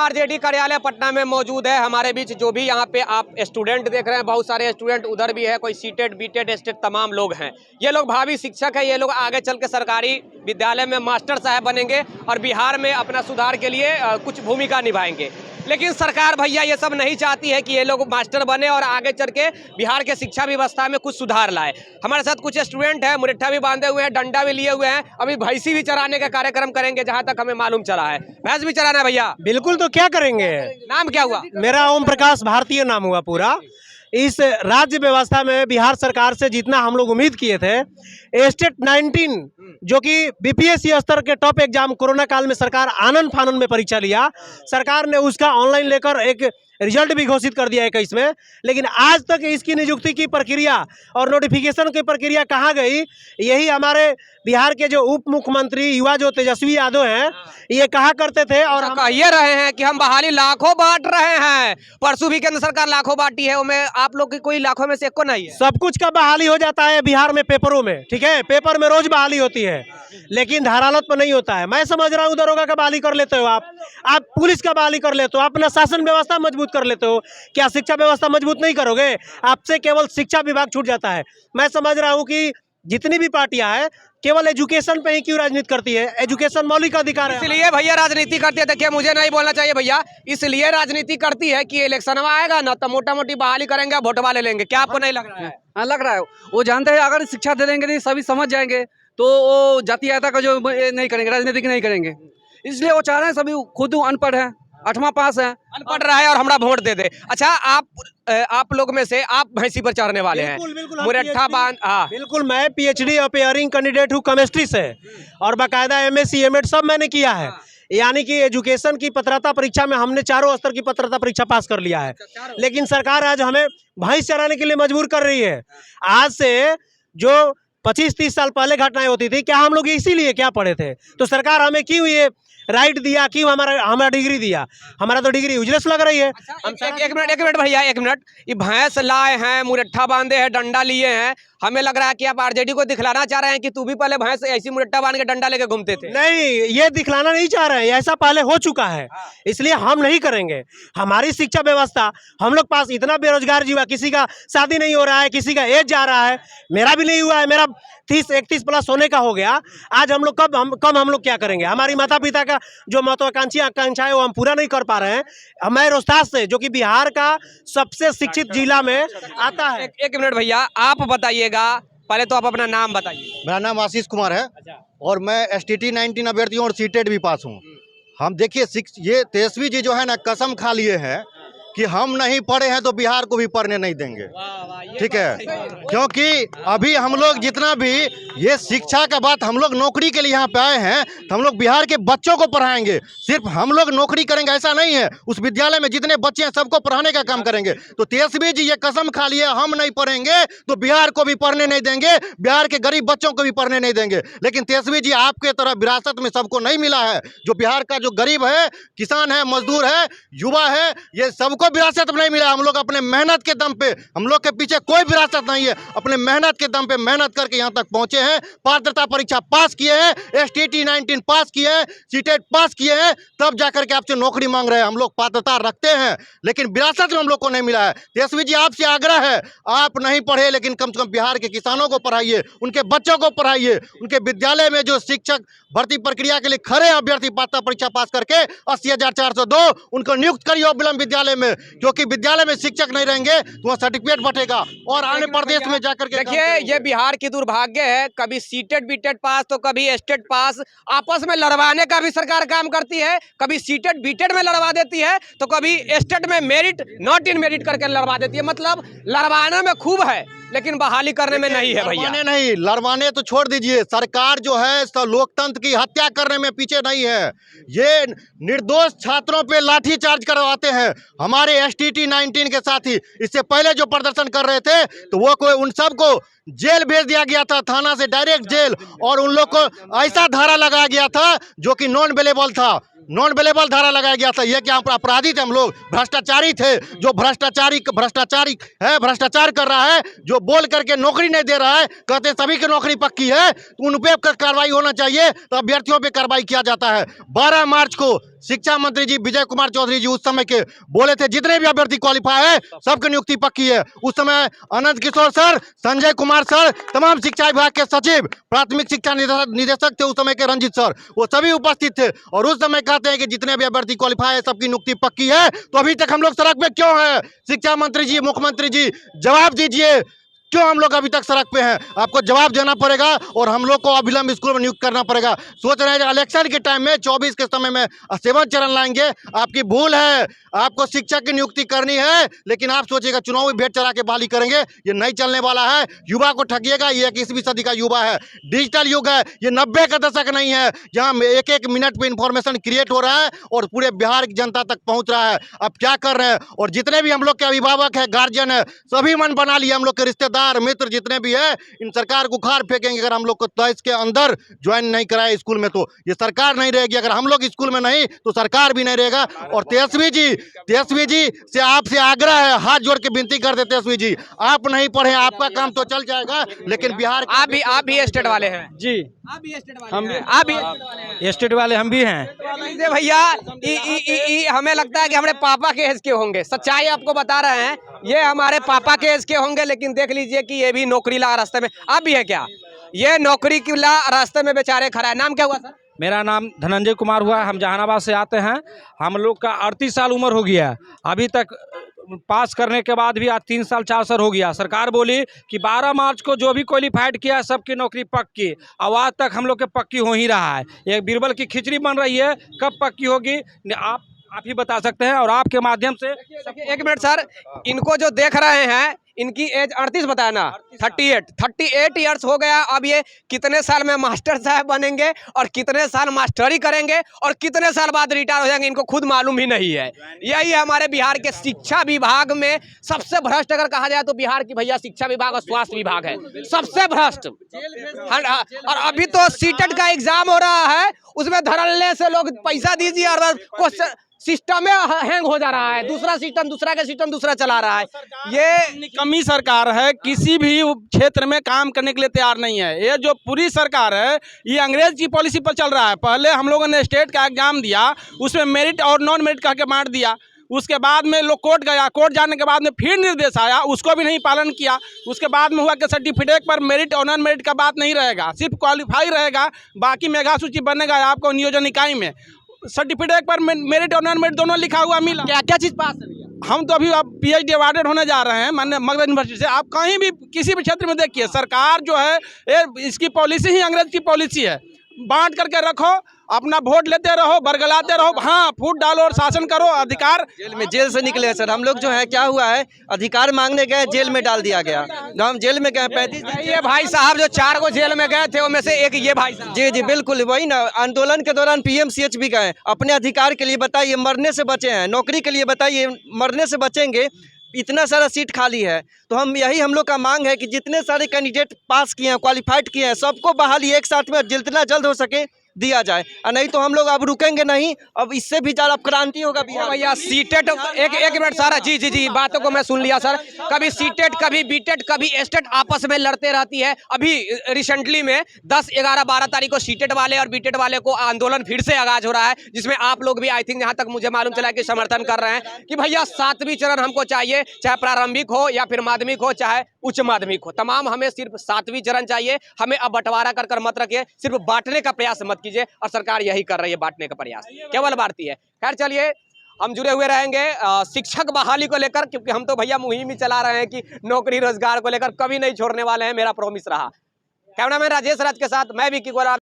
RJD कार्यालय पटना में मौजूद है। हमारे बीच जो भी यहाँ पे आप स्टूडेंट देख रहे हैं, बहुत सारे स्टूडेंट उधर भी है, कोई सीटेड बीटेड एस्टेड तमाम लोग हैं। ये लोग भावी शिक्षक है, ये लोग आगे चल के सरकारी विद्यालय में मास्टर साहब बनेंगे और बिहार में अपना सुधार के लिए कुछ भूमिका निभाएंगे। लेकिन सरकार भैया ये सब नहीं चाहती है कि ये लोग मास्टर बने और आगे चल के बिहार के शिक्षा व्यवस्था में कुछ सुधार लाए। हमारे साथ कुछ स्टूडेंट हैं, मुरट्ठा भी बांधे हुए हैं, डंडा भी लिए हुए हैं। अभी भैंसी भी चराने का कार्यक्रम करेंगे, जहां तक हमें मालूम चला है। भैंस भी चराना है भैया? बिल्कुल, तो क्या करेंगे। नाम क्या हुआ? मेरा ओम प्रकाश भारतीय नाम हुआ पूरा। इस राज्य व्यवस्था में बिहार सरकार से जितना हम लोग उम्मीद किए थे, स्टेट 19 जो कि बीपीएससी स्तर के टॉप एग्जाम कोरोना काल में सरकार आनंद फानन में परीक्षा लिया, सरकार ने उसका ऑनलाइन लेकर एक रिजल्ट भी घोषित कर दिया 21 में। लेकिन आज तक इसकी नियुक्ति की प्रक्रिया और नोटिफिकेशन की प्रक्रिया कहाँ गई, यही हमारे बिहार के जो उप मुख्यमंत्री युवा जो तेजस्वी यादव हैं, ये कहा करते थे और हम कह ये रहे हैं कि हम बहाली लाखों बांट रहे हैं। परसों भी केंद्र सरकार लाखों बांटी है, उसमें आप लोग की कोई लाखों में से एक को नहीं है। सब कुछ का बहाली हो जाता है बिहार में पेपरों में, ठीक है, पेपर में रोज बहाली होती है, लेकिन धारालत पर नहीं होता है। मैं समझ रहा हूँ दरोगा का बहाली कर लेते हो आप पुलिस का बहाली कर लेते हो, अपना शासन व्यवस्था मजबूत कर लेते हो, क्या शिक्षा व्यवस्था मजबूत नहीं करोगे? आपसे केवल शिक्षा विभाग छूट जाता है। मैं समझ रहा हूँ कि जितनी भी पार्टियां हैं केवल एजुकेशन पे ही क्यों राजनीति करती है? एजुकेशन मौलिक अधिकार है। इसलिए भैया राजनीति करती है। देखिए, मुझे नहीं बोलना चाहिए भैया, इसलिए राजनीति करती है कि इलेक्शन आएगा ना तो मोटा मोटी बहाली करेंगे, वोटवा ले लेंगे। क्या आपको नहीं लग रहा है? हाँ, लग रहा है। वो जानते हैं अगर शिक्षा दे देंगे नहीं सभी समझ जाएंगे तो वो जातीयता का जो नहीं करेंगे, राजनीतिक नहीं करेंगे। इसलिए वो चाह रहे हैं सभी खुद अनपढ़ है, 8वां पास है, अनपढ़ रहा है और हमरा वोट दे दे। अच्छा, आप लोग में से आप भैंसी पर चढ़ने वाले हैं? मुरट्ठा बांध। हाँ बिल्कुल, मैं पीएचडी अपियरिंग कैंडिडेट हूँ केमिस्ट्री से और बाकायदा एमएससी एमएड सब मैंने किया है। यानी कि एजुकेशन की पात्रता परीक्षा में हमने चारों स्तर की पात्रता परीक्षा पास कर लिया है। लेकिन सरकार आज हमें भैंस चराने के लिए मजबूर कर रही है। आज से जो 25-30 साल पहले घटनाएं होती थी, क्या हम लोग इसीलिए क्या पढ़े थे? तो सरकार हमें क्यों ये राइट दिया, क्यों हमारा डिग्री दिया? हमारा तो डिग्री यूजलेस लग रही है। एक मिनट भैया, एक मिनट। ये भैंस लाए हैं, मुरट्ठा बांधे हैं, डंडा लिए हैं, हमें लग रहा है कि आप आरजेडी को दिखलाना चाह रहे हैं कि तू भी पहले भैंस ऐसी मुरट्ठा बांध के डंडा लेके घूमते थे। नहीं, ये दिखलाना नहीं चाह रहे हैं, ऐसा पहले हो चुका है, इसलिए हम नहीं करेंगे। हमारी शिक्षा व्यवस्था, हम लोग पास इतना बेरोजगार युवा, किसी का शादी नहीं हो रहा है, किसी का एज जा रहा है, मेरा भी नहीं हुआ है, मेरा 30-31 प्लस होने का हो गया। आज हम लोग कब हम लोग क्या करेंगे? हमारी माता पिता का जो महत्वाकांक्षा है वो हम पूरा नहीं कर पा रहे हैं। मैं रोहतास से, जो कि बिहार का सबसे शिक्षित जिला में आता है। एक मिनट भैया, आप बताइएगा, पहले तो आप अपना नाम बताइए। मेरा नाम आशीष कुमार है और मैं STT 19 अभ्यर्थी हूँ और सीटेड भी पास हूँ। हम देखिए, ये तेजस्वी जी जो है ना, कसम खा लिए हैं कि हम नहीं पढ़े हैं तो बिहार को भी पढ़ने नहीं देंगे, ठीक है। क्योंकि अभी हम लोग जितना भी ये शिक्षा का बात, हम लोग नौकरी के लिए यहाँ पे आए हैं तो हम लोग बिहार के बच्चों को पढ़ाएंगे। सिर्फ हम लोग नौकरी करेंगे ऐसा नहीं है, उस विद्यालय में जितने बच्चे हैं सबको पढ़ाने का काम करेंगे। तो तेजस्वी जी ये कसम खा लिए, हम नहीं पढ़ेंगे तो बिहार को भी पढ़ने नहीं देंगे, बिहार के गरीब बच्चों को भी पढ़ने नहीं देंगे। लेकिन तेजस्वी जी आपके तरह विरासत में सबको नहीं मिला है। जो बिहार का जो गरीब है, किसान है, मजदूर है, युवा है, ये सबको विरासत नहीं मिला। हम लोग अपने मेहनत के दम पे, हम लोग के पीछे कोई विरासत नहीं है, अपने मेहनत के दम पे मेहनत करके यहाँ तक पहुंचे हैं। पात्रता परीक्षा पास किए हैं, STT 19 पास किए हैं, सीटेड पास किए हैं, तब जाकर के आपसे नौकरी मांग रहे हैं। हम लोग पात्रता रखते हैं लेकिन विरासत में हम लोग को नहीं मिला है। तेजस्वी जी आपसे आग्रह है, आप नहीं पढ़े लेकिन कम से कम बिहार के किसानों को पढ़ाइए, उनके बच्चों को पढ़ाइए। उनके विद्यालय में जो शिक्षक भर्ती प्रक्रिया के लिए खड़े अभ्यर्थी पात्रता परीक्षा पास करके 80,402 उनको नियुक्त करिए विलंब विद्यालय में, क्योंकि विद्यालय में शिक्षक नहीं रहेंगे तो वहाँ सर्टिफिकेट बटेगा और आने प्रदेश में जाकर के। देखिए, ये बिहार की दुर्भाग्य है, कभी सीटेड बीटेड पास तो कभी स्टेट पास, आपस में लड़वाने का भी सरकार काम करती है। कभी सीटेड बीटेड में लड़वा देती है तो कभी स्टेट में मेरिट नॉट इन मेरिट करके लड़वा देती है। मतलब लड़वाने में खूब है लेकिन बहाली करने में नहीं है भैया। लड़वाने नहीं, लड़वाने तो छोड़ दीजिए, सरकार जो है लोकतंत्र की हत्या करने में पीछे नहीं है। ये निर्दोष छात्रों पे लाठीचार्ज करवाते हैं, हमारे STT 19 के साथी। इससे पहले जो प्रदर्शन कर रहे थे तो वो कोई उन सबको जेल भेज दिया गया था, थाना से डायरेक्ट जेल, और उन लोग को ऐसा धारा लगाया गया था जो कि नॉन अवेलेबल था, नॉन अवेलेबल धारा लगाया गया था। यह क्या अपराधी थे हम लोग, भ्रष्टाचारी थे। जो भ्रष्टाचारी है, भ्रष्टाचार कर रहा है, जो बोल करके नौकरी नहीं दे रहा है, कहते हैं सभी की नौकरी पक्की है, तो उन पे कार्रवाई होना चाहिए। तो अभ्यर्थियों पे कार्रवाई किया जाता है। 12 मार्च को शिक्षा मंत्री जी विजय कुमार चौधरी जी उस समय के बोले थे जितने भी अभ्यर्थी क्वालिफाई है सबकी नियुक्ति पक्की है। उस समय अनंत किशोर सर, संजय कुमार सर, तमाम शिक्षा विभाग के सचिव, प्राथमिक शिक्षा निदेशक थे उस समय के रंजित सर, वो सभी उपस्थित थे और उस समय कहते हैं कि जितने भी अभ्यर्थी क्वालिफाई है सबकी नियुक्ति पक्की है। तो अभी तक हम लोग सड़क पे क्यों है? शिक्षा मंत्री जी, मुख्यमंत्री जी, जवाब दीजिए, क्यों हम लोग अभी तक सड़क पे हैं? आपको जवाब देना पड़ेगा और हम लोग को अविलंब स्कूल में नियुक्त करना पड़ेगा। सोच रहे हैं इलेक्शन के टाइम में 24 के समय में 7 चरण लाएंगे, आपकी भूल है। आपको शिक्षक की नियुक्ति करनी है, लेकिन आप सोचिएगा चुनावी भेंट चढ़ा के बहाली करेंगे, ये नहीं चलने वाला है। युवा को ठगिएगा, ये 21वीं सदी का युवा है, डिजिटल युग है, ये 90 का दशक नहीं है जहाँ एक मिनट में इंफॉर्मेशन क्रिएट हो रहा है और पूरे बिहार की जनता तक पहुँच रहा है। अब क्या कर रहे हैं? और जितने भी हम लोग के अभिभावक है, गार्जियन है, सभी मन बना लिए, हम लोग के रिश्तेदार मित्र जितने भी है, इन सरकार को उखाड़ फेंकेंगे अगर हम लोग को 23 के अंदर ज्वाइन नहीं कराए स्कूल में। तो ये सरकार नहीं रहेगी, अगर हम लोग स्कूल में नहीं तो सरकार भी नहीं रहेगा। और तेजस्वी जी से आपसे आग्रह है, हाथ जोड़ के विनती कर देते तेजस्वी जी, आप नहीं पढ़े, आपका काम तो चल जाएगा, लेकिन बिहार आप भी स्टेट वाले हैं जी, आप भी स्टेट वाले हम हैं भी- आप भी स्टेट वाले हैं स्टेट वाले हम भी हैं। तो भैया हमें लगता है कि हमारे पापा के एज के होंगे, सच्चाई आपको बता रहे हैं, ये हमारे पापा के एज के होंगे, लेकिन देख लीजिए कि ये भी नौकरी ला रास्ते में। आप भी है क्या? ये नौकरी की ला रास्ते में बेचारे खड़ा है। नाम क्या हुआ सर? मेरा नाम धनंजय कुमार हुआ, हम जहानाबाद से आते हैं। हम लोग का 38 साल उम्र हो गया, अभी तक पास करने के बाद भी आज 3 साल 4 साल हो गया। सरकार बोली कि 12 मार्च को जो भी क्वालिफाइड किया है सबकी नौकरी पक्की, अब आज तक हम लोग के पक्की हो ही रहा है। एक बीरबल की खिचड़ी बन रही है, कब पक्की होगी आप ही बता सकते हैं। और आपके माध्यम से एक मिनट सर, इनको जो देख रहे हैं इनकी एज 38 बताया ना, 38 ईयर्स हो गया। अब ये कितने साल में मास्टर साहब बनेंगे और कितने साल मास्टरी करेंगे और कितने साल बाद रिटायर हो जाएंगे, इनको खुद मालूम ही नहीं है। यही हमारे बिहार के शिक्षा विभाग में सबसे भ्रष्ट अगर कहा जाए तो बिहार की भैया शिक्षा विभाग और स्वास्थ्य विभाग है सबसे भ्रष्ट। और अभी तो सीटेट का एग्जाम हो रहा है, उसमें धड़ल्ले से लोग पैसा दीजिए और क्वेश्चन सिस्टम में हैंग हो जा रहा है, दूसरा सिस्टम दूसरा का सिस्टम दूसरा चला रहा है। ये निकम्मी सरकार है, किसी भी क्षेत्र में काम करने के लिए तैयार नहीं है। ये जो पूरी सरकार है ये अंग्रेज की पॉलिसी पर चल रहा है। पहले हम लोगों ने स्टेट का एग्जाम दिया, उसमें मेरिट और नॉन मेरिट कह के बांट दिया। उसके बाद में लोग कोर्ट गया, कोर्ट जाने के बाद में फिर निर्देश आया, उसको भी नहीं पालन किया। उसके बाद में हुआ कि सर्टिफिकेट पर मेरिट और नॉन मेरिट का बात नहीं रहेगा, सिर्फ क्वालिफाई रहेगा, बाकी मेगा सूची बनेगा आपको नियोजन इकाई में। सर्टिफिकेट पर मेरिट और नॉन मेरिट दोनों लिखा हुआ मिला। क्या क्या चीज पास है? हम तो अभी अब PhD अवार्डेड होने जा रहे हैं माननीय मगध यूनिवर्सिटी से। आप कहीं भी किसी भी क्षेत्र में देखिए, सरकार जो है इसकी पॉलिसी ही अंग्रेज की पॉलिसी है, बांट करके रखो, अपना वोट लेते रहो, बरगलाते रहो, हाँ फूट डालो और शासन करो। अधिकार जेल से निकले हैं सर हम लोग। जो है क्या हुआ है, अधिकार मांगने गए, जेल में डाल दिया गया। हम जेल में गए 35 ये भाई साहब जो 4 को जेल में गए थे उनमें से एक ये भाई साहब। जी बिल्कुल वही ना। आंदोलन के दौरान PMCH भी गए, अपने अधिकार के लिए बताइए, मरने से बचे हैं, नौकरी के लिए बताइए, मरने से बचेंगे। इतना सारा सीट खाली है, तो हम लोग का मांग है कि जितने सारे कैंडिडेट पास किए हैं, क्वालिफाइड किए हैं, सबको बहाली एक साथ में जितना जल्द हो सके दिया जाए, और नहीं तो हम लोग अब रुकेंगे नहीं। अब इससे भी ज़्यादा क्रांति होगा बिहार। भैया सीटेट एक मिनट सारा जी बातों को मैं सुन लिया सर। कभी सीटेट, कभी बीटेट, कभी एस्टेट आपस में लड़ते रहती है। अभी रिसेंटली में 10, 11, 12 तारीख को सीटेट वाले और बीटेट वाले को आंदोलन फिर से आगाज हो रहा है, जिसमें आप लोग भी आई थिंक जहां तक मुझे मालूम चला कि समर्थन कर रहे हैं कि भैया 7वीं चरण हमको चाहिए, चाहे प्रारंभिक हो या फिर माध्यमिक हो चाहे उच्च माध्यमिक हो, तमाम हमें सिर्फ 7वीं चरण चाहिए। हमें अब बंटवारा कर मत रखिए, सिर्फ बांटने का प्रयास मत कीजिए, और सरकार यही कर रही है, बांटने का प्रयास केवल भारतीय है। खैर चलिए, हम जुड़े हुए रहेंगे शिक्षक बहाली को लेकर, क्योंकि हम तो भैया मुहिम ही चला रहे हैं कि नौकरी रोजगार को लेकर कभी नहीं छोड़ने वाले हैं, मेरा प्रॉमिस रहा। कैमरामैन राजेश राज के साथ मैं विक्की गोरा।